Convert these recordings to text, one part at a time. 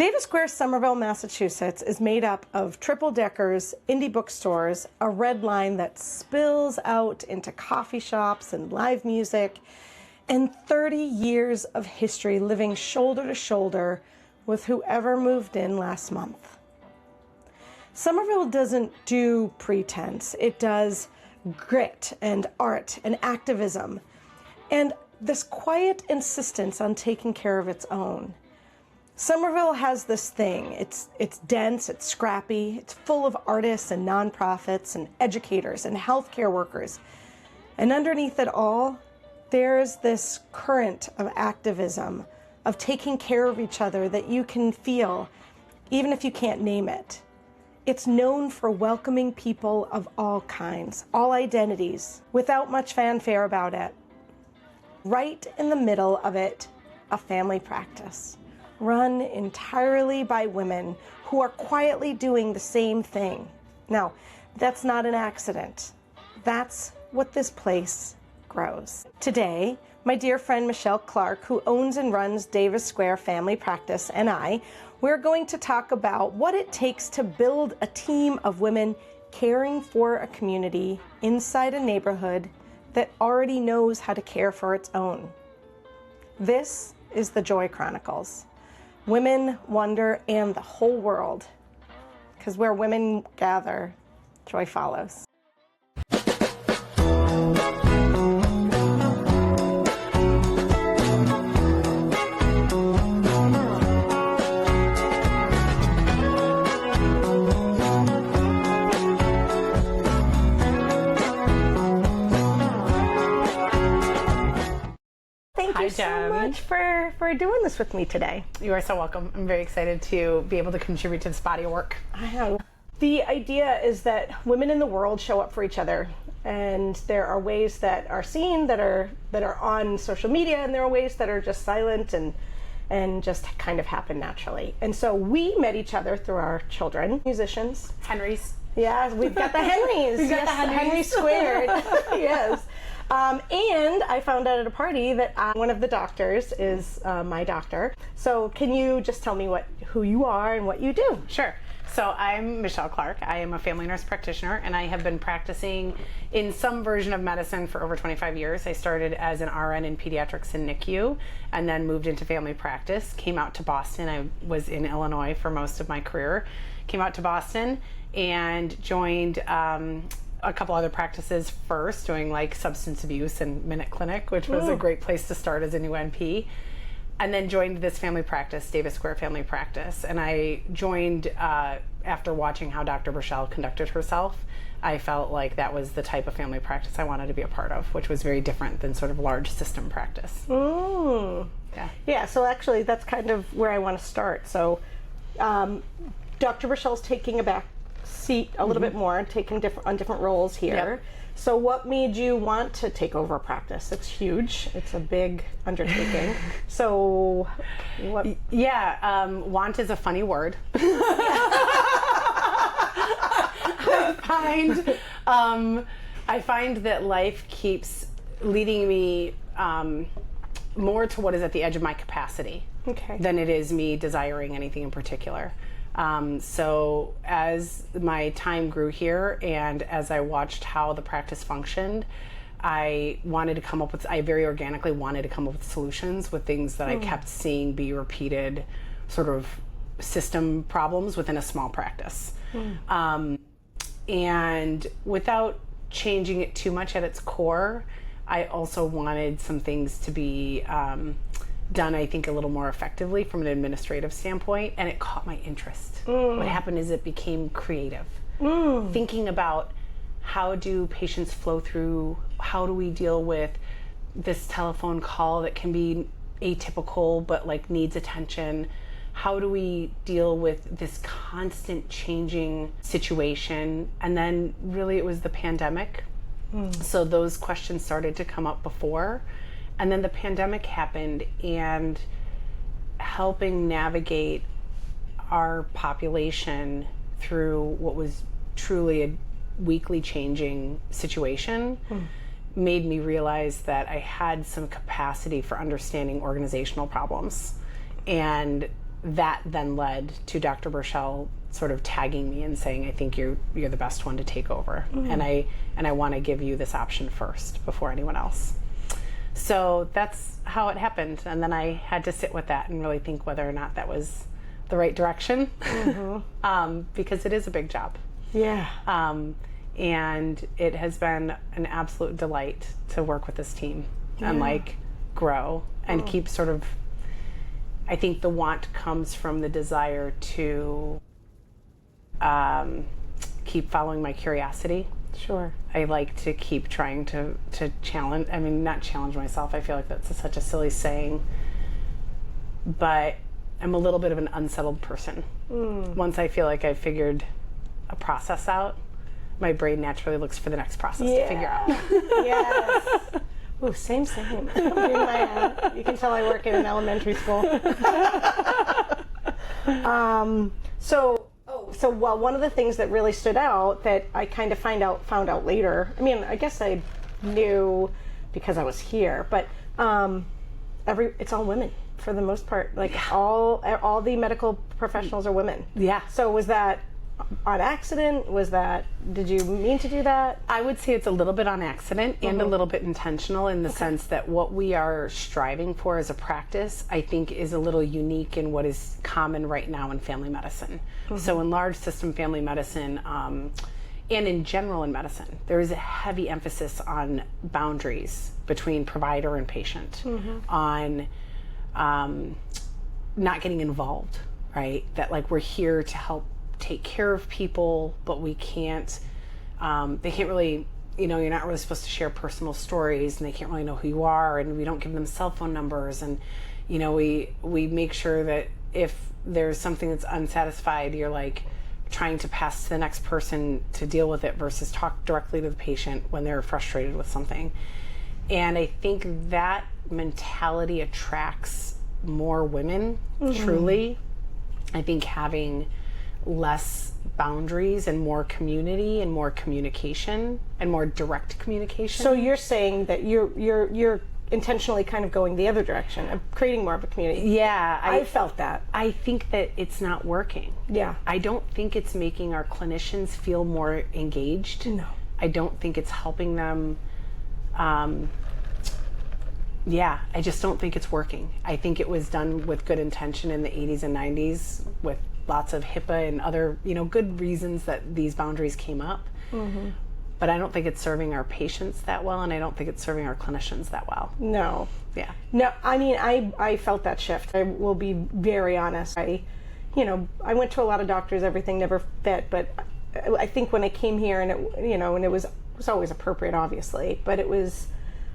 Davis Square, Somerville, Massachusetts is made up of triple deckers, indie bookstores, a red line that spills out into coffee shops and live music, and 30 years of history living shoulder to shoulder with whoever moved in last month. Somerville doesn't do pretense. It does grit and art and activism and this quiet insistence on taking care of its own. Somerville has this thing. It's dense, it's scrappy, it's full of artists and nonprofits and educators and healthcare workers. And underneath it all, there's this current of activism, of taking care of each other that you can feel, even if you can't name it. It's known for welcoming people of all kinds, all identities, without much fanfare about it. Right in the middle of it, a family practice, run entirely by women who are quietly doing the same thing. Now, that's not an accident. That's what this place grows. Today, my dear friend Michelle Clarke, who owns and runs Davis Square Family Practice, and we're going to talk about what it takes to build a team of women caring for a community inside a neighborhood that already knows how to care for its own. This is the Joy Chronicles. Women, wonder, and the whole world. Because where women gather, joy follows. Thank you so much for doing this with me today. You are so welcome. I'm very excited to be able to contribute to this body of work. I know. The idea is that women in the world show up for each other, and there are ways that are seen that are on social media, and there are ways that are just silent and just kind of happen naturally. And so we met each other through our children, musicians. Henry's. Yeah, we've got the Henrys. We've got yes, the Henrys. Henry squared. Yes. And I found out at a party that one of the doctors is my doctor. So can you just tell me who you are and what you do? Sure. So I'm Michelle Clarke. I am a family nurse practitioner, and I have been practicing in some version of medicine for over 25 years. I started as an RN in pediatrics and NICU, and then moved into family practice, came out to Boston. I was in Illinois for most of my career. Came out to Boston and joined a couple other practices first, doing like substance abuse and Minute Clinic, which was a great place to start as a new NP. And then joined this family practice, Davis Square Family Practice. And I joined after watching how Dr. Burchell conducted herself. I felt like that was the type of family practice I wanted to be a part of, which was very different than sort of large system practice. Yeah, so actually that's kind of where I want to start. So Dr. Burchell's taking a back seat a little bit more, taking different roles here. Yep. So what made you want to take over a practice? It's huge. It's a big undertaking. So what? Yeah, want is a funny word. I find that life keeps leading me more to what is at the edge of my capacity than it is me desiring anything in particular. So as my time grew here and as I watched how the practice functioned, I very organically wanted to come up with solutions with things that I kept seeing be repeated sort of system problems within a small practice. And without changing it too much at its core, I also wanted some things to be done, I think, a little more effectively from an administrative standpoint, and it caught my interest. What happened is it became creative. Thinking about how do patients flow through, how do we deal with this telephone call that can be atypical but like needs attention, how do we deal with this constant changing situation, and then really it was the pandemic. So those questions started to come up before. And then the pandemic happened, and helping navigate our population through what was truly a weekly changing situation made me realize that I had some capacity for understanding organizational problems and that then led to Dr. Burchell sort of tagging me and saying, I think you're the best one to take over. And I want to give you this option first before anyone else. So that's how it happened. And then I had to sit with that and really think whether or not that was the right direction, because it is a big job. Yeah. And it has been an absolute delight to work with this team and like grow and keep sort of, I think the want comes from the desire to keep following my curiosity. Sure. I like to keep trying to challenge, I mean, not challenge myself. I feel like that's such a silly saying, but I'm a little bit of an unsettled person. Once I feel like I've figured a process out, my brain naturally looks for the next process to figure out. Yes. Ooh, same. You can tell I work in an elementary school. So one of the things that really stood out that I kind of found out later, I mean, I guess I knew because I was here, but it's all women for the most part. Like all the medical professionals are women. Yeah. So was that on accident? Did you mean to do that? I would say it's a little bit on accident and a little bit intentional in the sense that what we are striving for as a practice, I think, is a little unique in what is common right now in family medicine. So in large system family medicine, and in general in medicine, there is a heavy emphasis on boundaries between provider and patient, on not getting involved, right? That like we're here to help take care of people, but we can't, they can't really, you're not really supposed to share personal stories, and they can't really know who you are, and we don't give them cell phone numbers, and we make sure that if there's something that's unsatisfied, you're like trying to pass to the next person to deal with it versus talk directly to the patient when they're frustrated with something. And I think that mentality attracts more women, truly. I think having less boundaries and more community and more communication and more direct communication. So you're saying that you're intentionally kind of going the other direction of creating more of a community. Yeah, I felt that. I think that it's not working. Yeah. I don't think it's making our clinicians feel more engaged. No. I don't think it's helping them. I just don't think it's working. I think it was done with good intention in the 80s and 90s with lots of HIPAA and other, good reasons that these boundaries came up. But I don't think it's serving our patients that well, and I don't think it's serving our clinicians that well. No. Yeah. No, I mean, I felt that shift. I will be very honest. I went to a lot of doctors, everything never fit, but I think when I came here and it was always appropriate, obviously, but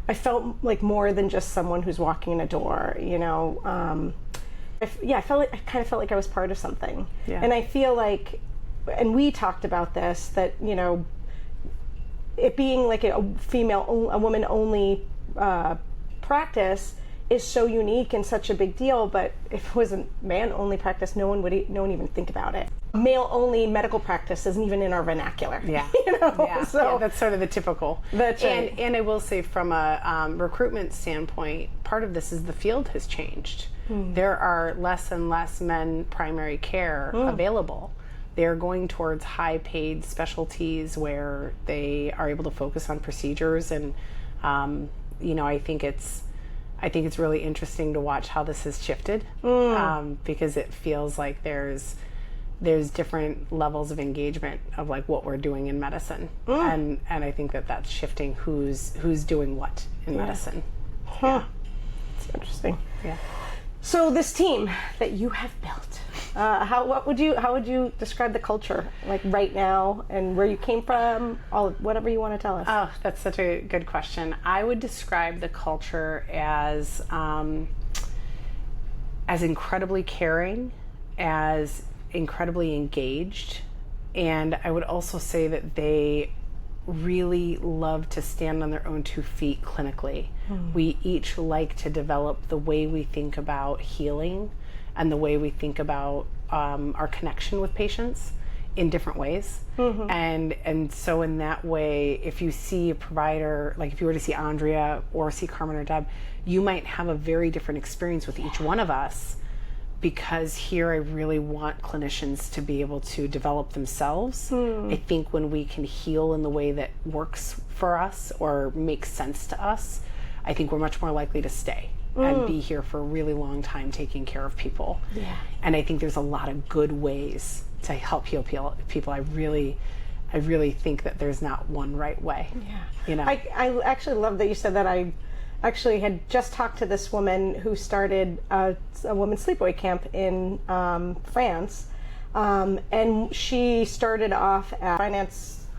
I felt like more than just someone who's walking in a door, I kind of felt like I was part of something. Yeah. And I feel like, and we talked about this, that, it being like a woman only practice is so unique and such a big deal, but if it was a man only practice, no one would even think about it. Male only medical practice isn't even in our vernacular. Yeah. So that's sort of the typical. That's right. And I will say from a recruitment standpoint, part of this is the field has changed. There are less and less men primary care available. They're going towards high-paid specialties where they are able to focus on procedures, and I think it's really interesting to watch how this has shifted, because it feels like there's different levels of engagement of like what we're doing in medicine, and I think that's shifting who's doing what in medicine. It's interesting. Yeah. So this team that you have built, how would you describe the culture like right now, and where you came from, whatever you want to tell us? Oh, that's such a good question. I would describe the culture as incredibly caring, as incredibly engaged, and I would also say that they really love to stand on their own 2 feet clinically. We each like to develop the way we think about healing and the way we think about our connection with patients in different ways. And so in that way, if you see a provider, like if you were to see Andrea or see Carmen or Deb, you might have a very different experience with each one of us, because here I really want clinicians to be able to develop themselves. I think when we can heal in the way that works for us or makes sense to us, I think we're much more likely to stay and be here for a really long time taking care of people. Yeah. And I think there's a lot of good ways to help heal people. I really think that there's not one right way. Yeah. You know? I actually love that you said that. I actually had just talked to this woman who started a women's sleepaway camp in France, and she started off at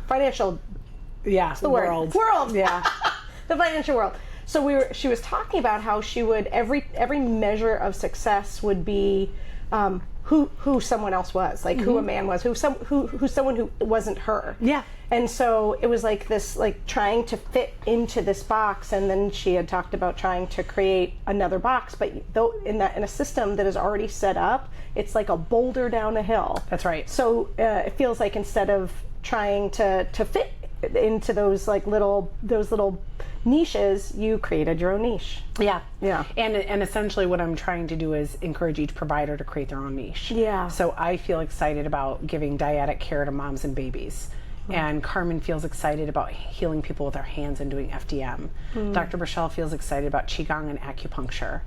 financial. Yeah, The world. Yeah. The financial world. So she was talking about how she would every measure of success would be who someone else was, like who a man was, who someone who wasn't her. Yeah. And so it was like this, like trying to fit into this box, and then she had talked about trying to create another box, but though in a system that is already set up, it's like a boulder down a hill. That's right. So it feels like instead of trying to fit into those little niches, you created your own niche. Yeah. Yeah. And essentially what I'm trying to do is encourage each provider to create their own niche. Yeah. So I feel excited about giving dyadic care to moms and babies. And Carmen feels excited about healing people with her hands and doing FDM. Dr. Burchell feels excited about Qigong and acupuncture.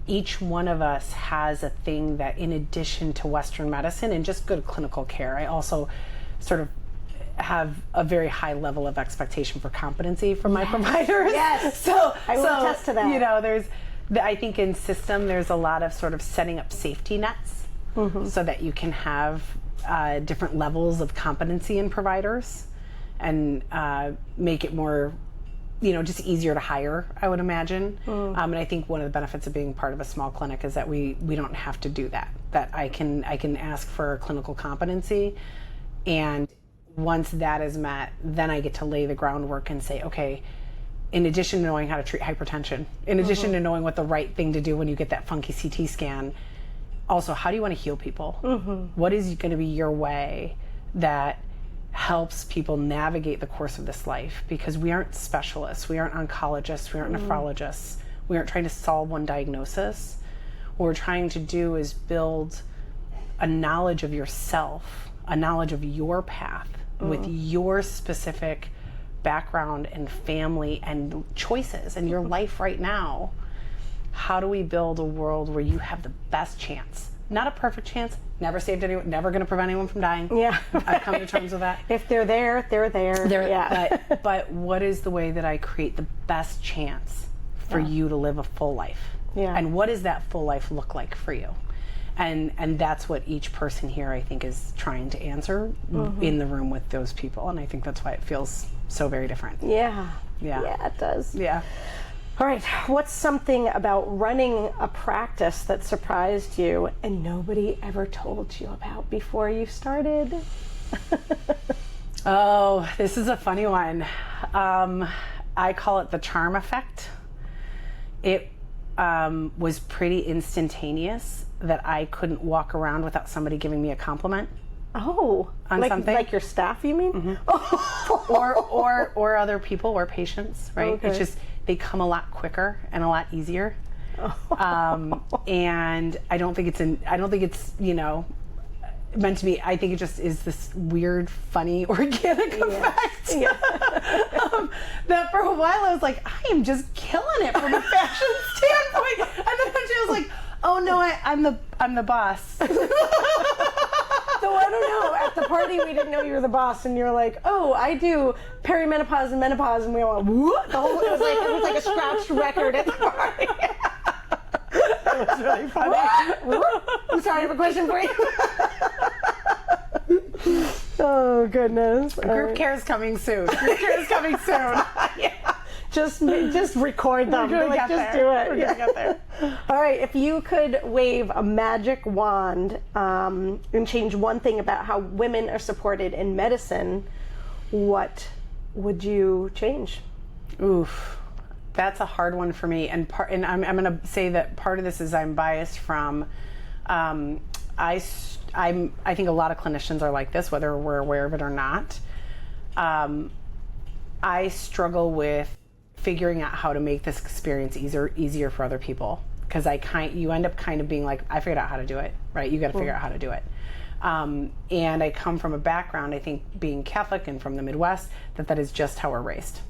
Each one of us has a thing that, in addition to Western medicine and just good clinical care, I also sort of have a very high level of expectation for competency from my providers. Yes. So I will attest to that. You know, I think in system there's a lot of sort of setting up safety nets so that you can have different levels of competency in providers and make it more, just easier to hire, I would imagine. And I think one of the benefits of being part of a small clinic is that we don't have to do that. That I can ask for clinical competency, and once that is met, then I get to lay the groundwork and say, okay, in addition to knowing how to treat hypertension, in addition to knowing what the right thing to do when you get that funky CT scan, also, how do you want to heal people? What is going to be your way that helps people navigate the course of this life? Because we aren't specialists, we aren't oncologists, we aren't nephrologists, we aren't trying to solve one diagnosis. What we're trying to do is build a knowledge of yourself, a knowledge of your path with your specific background and family and choices and your life right now. How do we build a world where you have the best chance? Not a perfect chance, never saved anyone, never going to prevent anyone from dying. Yeah. I've come to terms with that. If they're there, they're there. Yeah. But what is the way that I create the best chance for you to live a full life? Yeah. And what does that full life look like for you? And that's what each person here, I think, is trying to answer in the room with those people. And I think that's why it feels so very different. Yeah. Yeah. Yeah, it does. Yeah. All right. What's something about running a practice that surprised you and nobody ever told you about before you started? Oh, this is a funny one. I call it the charm effect. It was pretty instantaneous that I couldn't walk around without somebody giving me a compliment. Oh, On something? Like your staff, you mean? Or other people or patients, right? Okay. It's just, they come a lot quicker and a lot easier. And I don't think it's meant to be. I think it just is this weird, funny, organic effect. Yeah. That for a while I was like, I am just killing it from a fashion standpoint. And then she was like, oh no, I'm the boss. So I don't know. At the party, we didn't know you were the boss, and you're like, "Oh, I do perimenopause and menopause," and we all went, "What?" It was like a scratched record at the party. That was really funny. I'm sorry, I have a question for you. Oh goodness. Group care is coming soon. Group care is coming soon. Yeah. Just record them. We're gonna get just there. do it. We're gonna get there. All right. If you could wave a magic wand and change one thing about how women are supported in medicine, what would you change? Oof, that's a hard one for me. And I'm going to say that part of this is I'm biased from. I think a lot of clinicians are like this, whether we're aware of it or not. I struggle with figuring out how to make this experience easier for other people. because you end up kind of being like, I figured out how to do it, right? You got to figure out how to do it. And I come from a background, I think being Catholic and from the Midwest, that is just how we're raised.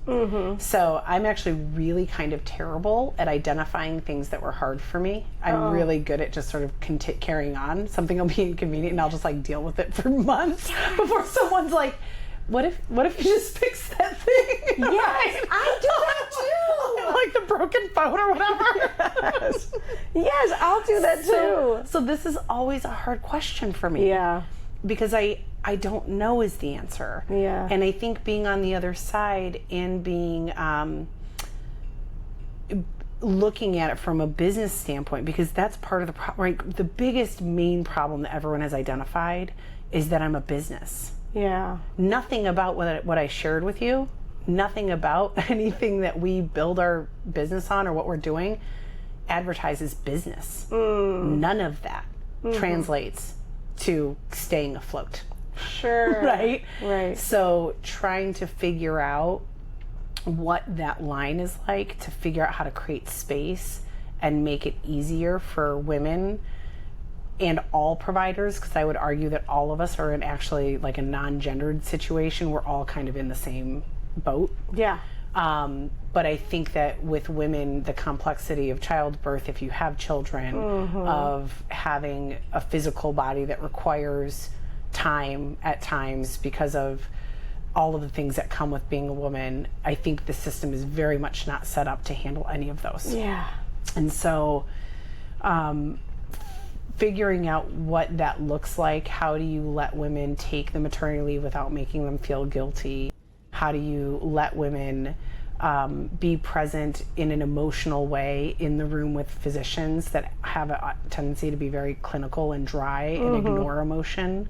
So I'm actually really kind of terrible at identifying things that were hard for me. I'm really good at just sort of carrying on. Something will be inconvenient and I'll just like deal with it for months before someone's like, what if you just fix that thing? Yes, I do that too. Like the broken phone or whatever. Yes, I'll do that too. So this is always a hard question for me. Yeah. Because I don't know is the answer. Yeah. And I think being on the other side and being looking at it from a business standpoint, because that's part of the problem. Right? The biggest main problem that everyone has identified is that I'm a business. Yeah. Nothing about what I shared with you, nothing about anything that we build our business on or what we're doing advertises business. None of that translates to staying afloat. Sure. Right? Right. So trying to figure out what that line is like, to figure out how to create space and make it easier for women and all providers, because I would argue that all of us are in actually like a non-gendered situation. We're all kind of in the same boat. Yeah. But I think that with women, the complexity of childbirth, if you have children, of having a physical body that requires time at times because of all of the things that come with being a woman, I think the system is very much not set up to handle any of those. Yeah. And so figuring out what that looks like, how do you let women take the maternity leave without making them feel guilty? How do you let women be present in an emotional way in the room with physicians that have a tendency to be very clinical and dry and ignore emotion?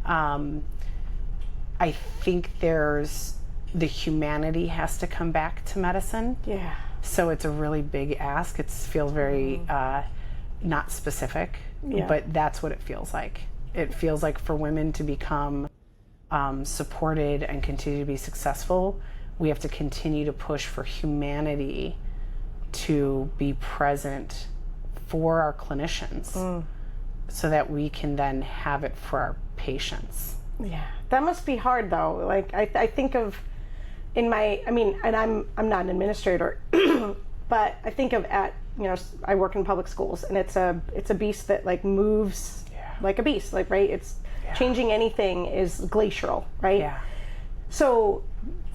I think the humanity has to come back to medicine. Yeah. So it's a really big ask. It feels very not specific, but that's what it feels like. It feels like for women to become supported and continue to be successful, we have to continue to push for humanity to be present for our clinicians so that we can then have it for our patients. Yeah. That must be hard though. Like I think of and I'm not an administrator, but I think of I work in public schools, and it's a beast that like moves like a beast, like, right? It's changing anything is glacial, right? Yeah. So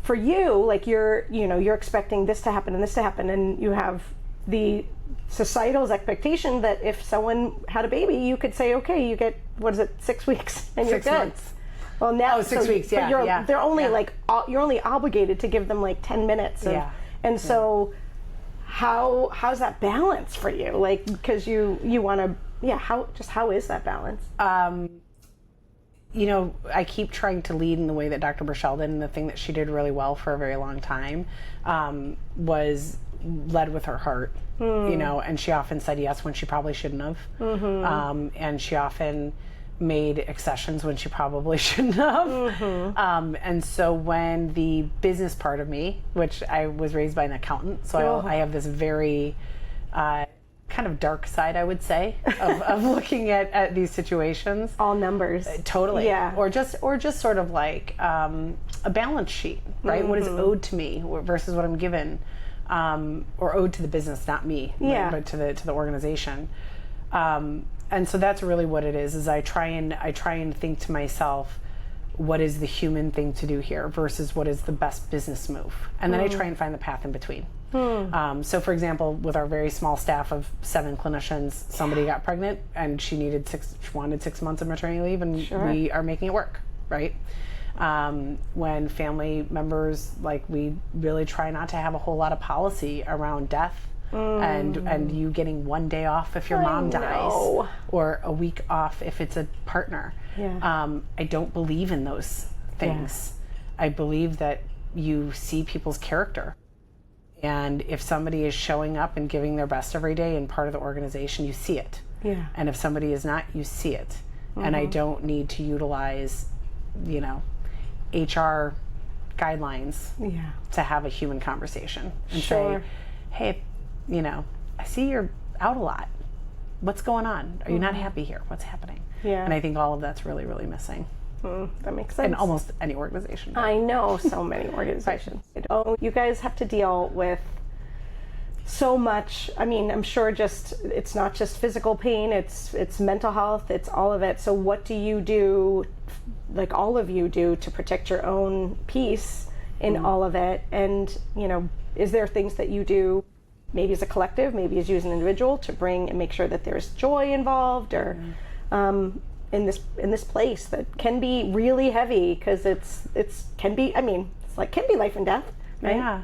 for you, like you're expecting this to happen and this to happen, and you have the societal's expectation that if someone had a baby, you could say, okay, you get, 6 weeks and you're 6 good. months. Well, now 6 weeks. but they're only you're only obligated to give them like 10 minutes. And so how's that balance for you? Like, because you want to, how is that balance? I keep trying to lead in the way that Dr. Burchell did, and the thing that she did really well for a very long time was led with her heart, and she often said yes when she probably shouldn't have. And she often made accessions when she probably shouldn't have. And so when the business part of me, which I was raised by an accountant, so I have this very kind of dark side, I would say, of looking at these situations. All numbers. Totally. Yeah. Or just sort of like a balance sheet, right? What is owed to me versus what I'm given, or owed to the business, not me, but to the organization. And so that's really what it is I try and think to myself, what is the human thing to do here versus what is the best business move? And then I try and find the path in between. So for example, with our very small staff of 7 clinicians, somebody got pregnant and she wanted 6 months of maternity leave, and we are making it work, right? When family members, we really try not to have a whole lot of policy around death. And you getting 1 day off if your mom dies, or a week off if it's a partner. I don't believe in those things. I believe that you see people's character, and if somebody is showing up and giving their best every day and part of the organization, you see it. And if somebody is not, you see it. And I don't need to utilize HR guidelines to have a human conversation and say, hey, I see you're out a lot. What's going on? Are you not happy here? What's happening? Yeah. And I think all of that's really, really missing. That makes sense. In almost any organization. I know so many organizations. Oh, you guys have to deal with so much. I mean, I'm sure it's not just physical pain, it's mental health, it's all of it. So what do you do, like all of you do, to protect your own peace in all of it? And, you know, is there things that you do, maybe as a collective, maybe as you as an individual, to bring and make sure that there's joy involved, or in this place that can be really heavy, because it's can be life and death, right?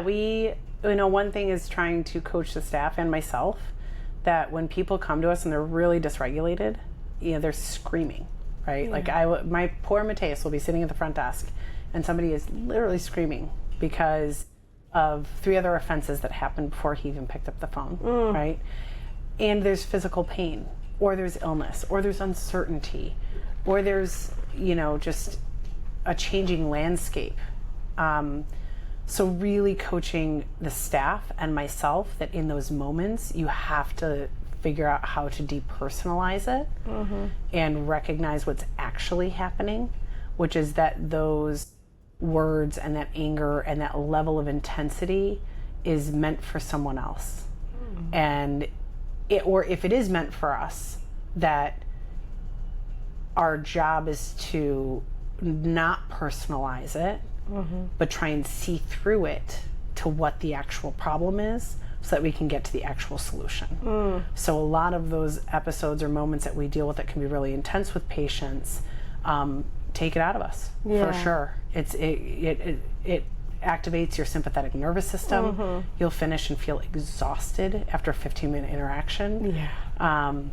We, you know, one thing is trying to coach the staff and myself that when people come to us and they're really dysregulated, you know, they're screaming, right? Like my poor Mateus will be sitting at the front desk and somebody is literally screaming because of 3 other offenses that happened before he even picked up the phone, right? And there's physical pain, or there's illness, or there's uncertainty, or there's, you know, just a changing landscape. So really coaching the staff and myself that in those moments you have to figure out how to depersonalize it and recognize what's actually happening, which is that those words and that anger and that level of intensity is meant for someone else. And or if it is meant for us, that our job is to not personalize it, but try and see through it to what the actual problem is, so that we can get to the actual solution. So a lot of those episodes or moments that we deal with that can be really intense with patients, take it out of us, for sure. It activates your sympathetic nervous system. You'll finish and feel exhausted after a 15-minute interaction. And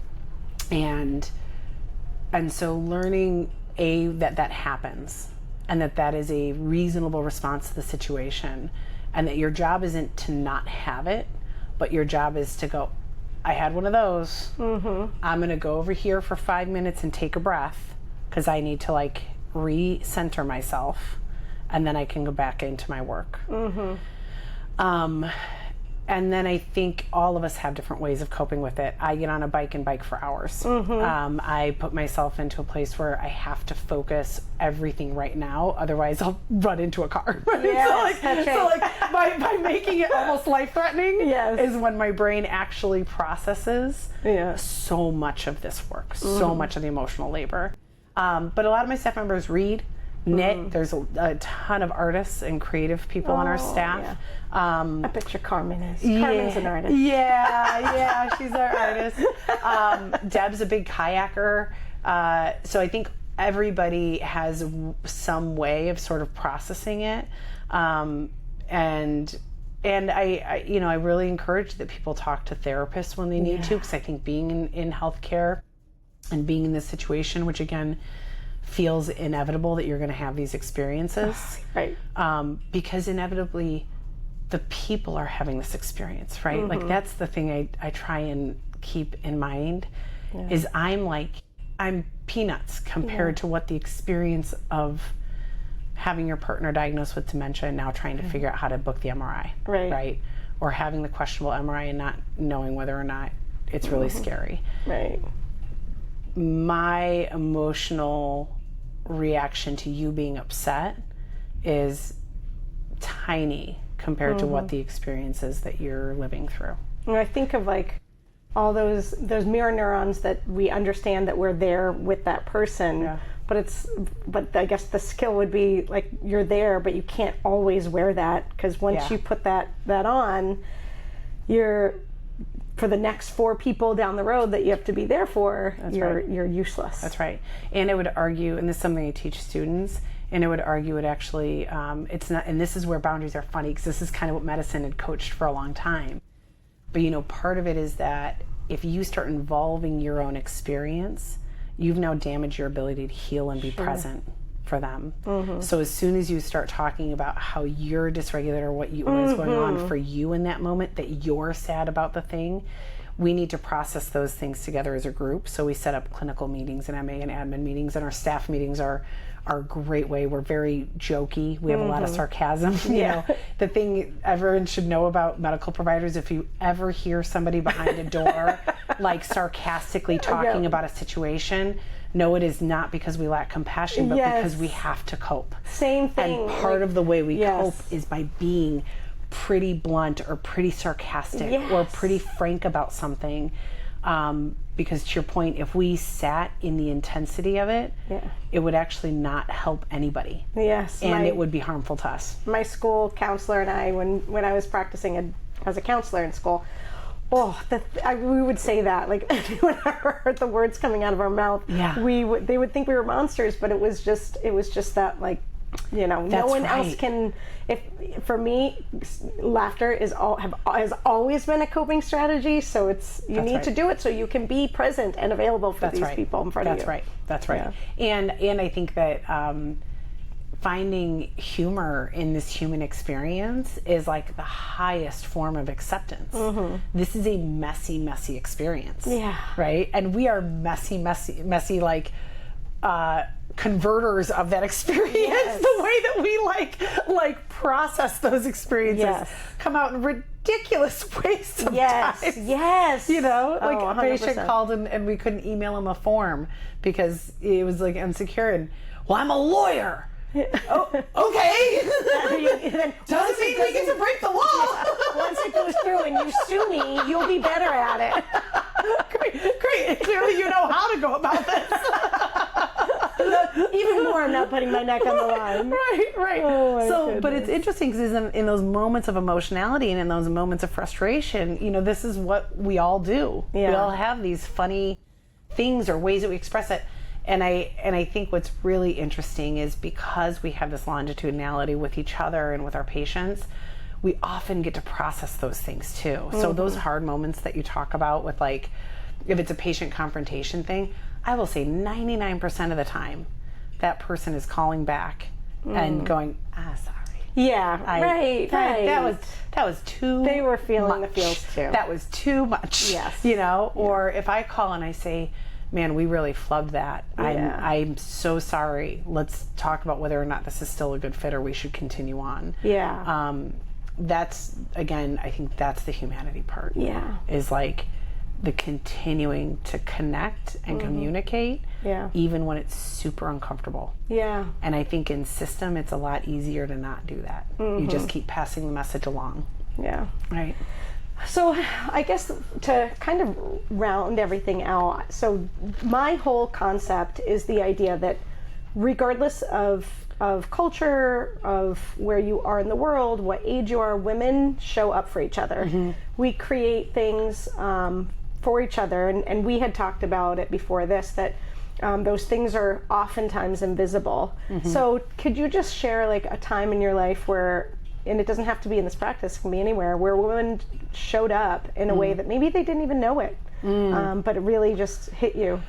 so learning that happens, and that is a reasonable response to the situation, and that your job isn't to not have it, but your job is to go, I had one of those. I'm gonna go over here for 5 minutes and take a breath, because I need to like recenter myself, and then I can go back into my work. And then I think all of us have different ways of coping with it. I get on a bike and bike for hours. I put myself into a place where I have to focus everything right now, otherwise I'll run into a car. By making it almost life-threatening is when my brain actually processes so much of this work, so much of the emotional labor. But a lot of my staff members read, knit. There's a ton of artists and creative people on our staff. I picture Carmen is. Carmen's an artist. She's our artist. Deb's a big kayaker. So I think everybody has some way of sort of processing it. And I really encourage that people talk to therapists when they need to, because I think being in healthcare and being in this situation, which again feels inevitable that you're going to have these experiences, right? Because inevitably the people are having this experience, right? Like that's the thing I try and keep in mind, is I'm peanuts compared to what the experience of having your partner diagnosed with dementia and now trying to figure out how to book the MRI, right? Or having the questionable MRI and not knowing whether or not it's really scary. Right. My emotional reaction to you being upset is tiny compared to what the experience is that you're living through. And I think of like all those mirror neurons that we understand that we're there with that person, but I guess the skill would be like you're there, but you can't always wear that, because once you put that on, you're, for the next 4 people down the road that you have to be there for, you're useless. That's right. And I would argue, and this is something I teach students, and I would argue it actually, it's not, and this is where boundaries are funny, because this is kind of what medicine had coached for a long time. But you know, part of it is that if you start involving your own experience, you've now damaged your ability to heal and be present for them. So as soon as you start talking about how you're dysregulated or what is going on for you in that moment, that you're sad about the thing, we need to process those things together as a group. So we set up clinical meetings and MA and admin meetings, and our staff meetings are a great way. We're very jokey. We have a lot of sarcasm. You know, the thing everyone should know about medical providers, if you ever hear somebody behind a door like sarcastically talking about a situation, no, it is not because we lack compassion, but because we have to cope. Same thing. And part of the way we cope is by being pretty blunt or pretty sarcastic or pretty frank about something. Because to your point, if we sat in the intensity of it, it would actually not help anybody. Yes. And it would be harmful to us. My school counselor and I, when I was practicing as a counselor in school, we would say that, like, whenever heard the words coming out of our mouth, they would think we were monsters, but it was just that, like, you know, no one else can. For me, laughter has always been a coping strategy. So you need to do it so you can be present and available for these people in front of you. That's right. And I think that finding humor in this human experience is like the highest form of acceptance. This is a messy experience. Yeah. Right. And we are messy, like. Converters of that experience, the way that we like process those experiences come out in ridiculous ways sometimes. You know, like a patient called and we couldn't email him a form because it was like insecure, and well, I'm a lawyer. Oh, okay. Doesn't mean we get to break the law. Once it goes through and you sue me, you'll be better at it. Great. Clearly you know how to go about this. Even more, I'm not putting my neck on the line. Right. Oh, but it's interesting because in those moments of emotionality and in those moments of frustration, you know, this is what we all do. We all have these funny things or ways that we express it. And I think what's really interesting is because we have this longitudinality with each other and with our patients, we often get to process those things too. So those hard moments that you talk about with, like, if it's a patient confrontation thing, I will say 99% of the time that person is calling back and going, sorry. Yeah, right. That was too They were feeling much. The feels too. That was too much. Yes. You know, or if I call and I say, man, we really flubbed that. I'm so sorry. Let's talk about whether or not this is still a good fit or we should continue on. Yeah. That's, again, I think that's the humanity part. Yeah. Is like the continuing to connect and communicate, even when it's super uncomfortable. Yeah. And I think in system, it's a lot easier to not do that. You just keep passing the message along. Yeah. Right. So I guess to kind of round everything out, so my whole concept is the idea that regardless of culture, of where you are in the world, what age you are, women show up for each other. We create things for each other, and we had talked about it before this, that those things are oftentimes invisible. So could you just share, like, a time in your life where, and it doesn't have to be in this practice, it can be anywhere, where women showed up in a way that maybe they didn't even know it, but it really just hit you?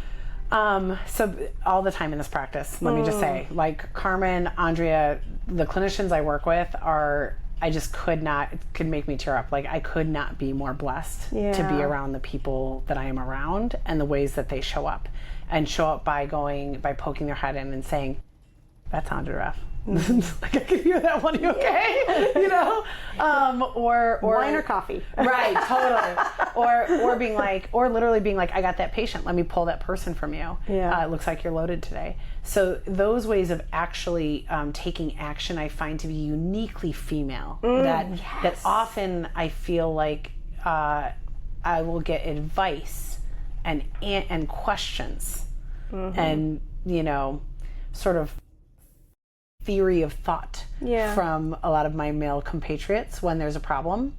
So all the time in this practice, let me just say, like Carmen, Andrea, the clinicians I work with I just could not, it could make me tear up. Like, I could not be more blessed to be around the people that I am around and the ways that they show up by poking their head in and saying, that's Andrea. Like, I can hear that one. You okay? You know, or wine or coffee, right? Totally. Or being like, or literally being like, I got that patient. Let me pull that person from you. Yeah. It looks like you're loaded today. So those ways of actually taking action, I find to be uniquely female. That often I feel like I will get advice and questions and, you know, sort of theory of thought from a lot of my male compatriots when there's a problem.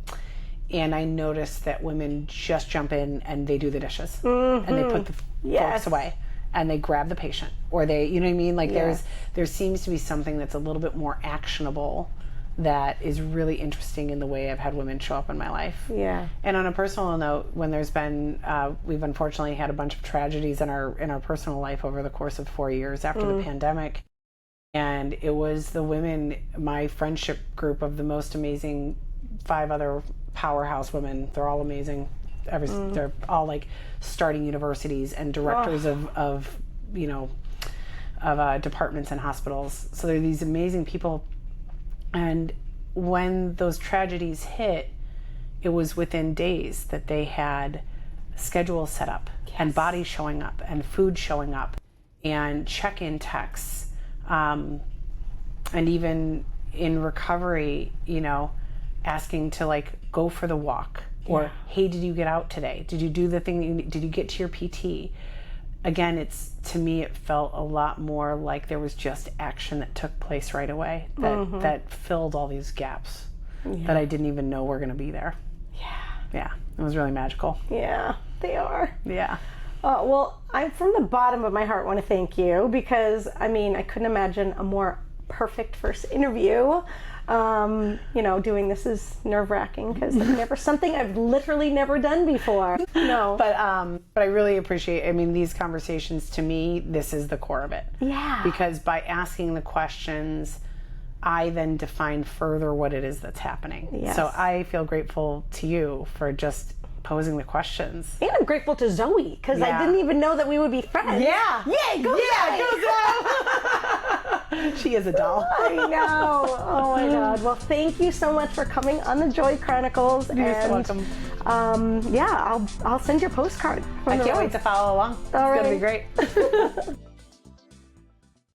And I notice that women just jump in and they do the dishes and they put the forks away and they grab the patient, or they, you know what I mean? Like there seems to be something that's a little bit more actionable that is really interesting in the way I've had women show up in my life. Yeah. And on a personal note, when there's been, we've unfortunately had a bunch of tragedies in our personal life over the course of 4 years after the pandemic. And it was the women, my friendship group of the most amazing 5 other powerhouse women. They're all amazing. they're all like starting universities and directors of departments and hospitals. So they're these amazing people. And when those tragedies hit, it was within days that they had schedules set up, and bodies showing up, and food showing up, and check-in texts, and even in recovery, asking to like go for the walk, or hey, did you get out today? Did you do the thing that you need? Did you get to your PT? Again, to me it felt a lot more like there was just action that took place right away that filled all these gaps that I didn't even know were going to be there. Yeah, it was really magical. Yeah, they are. Yeah. Well, I, from the bottom of my heart, want to thank you, because I couldn't imagine a more perfect first interview. Doing this is nerve-wracking because something I've literally never done before. No. But I really appreciate, these conversations, to me, this is the core of it. Yeah. Because by asking the questions, I then define further what it is that's happening. Yes. So I feel grateful to you for just posing the questions. And I'm grateful to Zoe, because I didn't even know that we would be friends. Yeah. Yay, go Zoe! She is a doll. I know. Oh my God. Well, thank you so much for coming on the Joy Chronicles. You're so welcome. I'll send your postcard. I can't wait to follow along. All it's going to be great.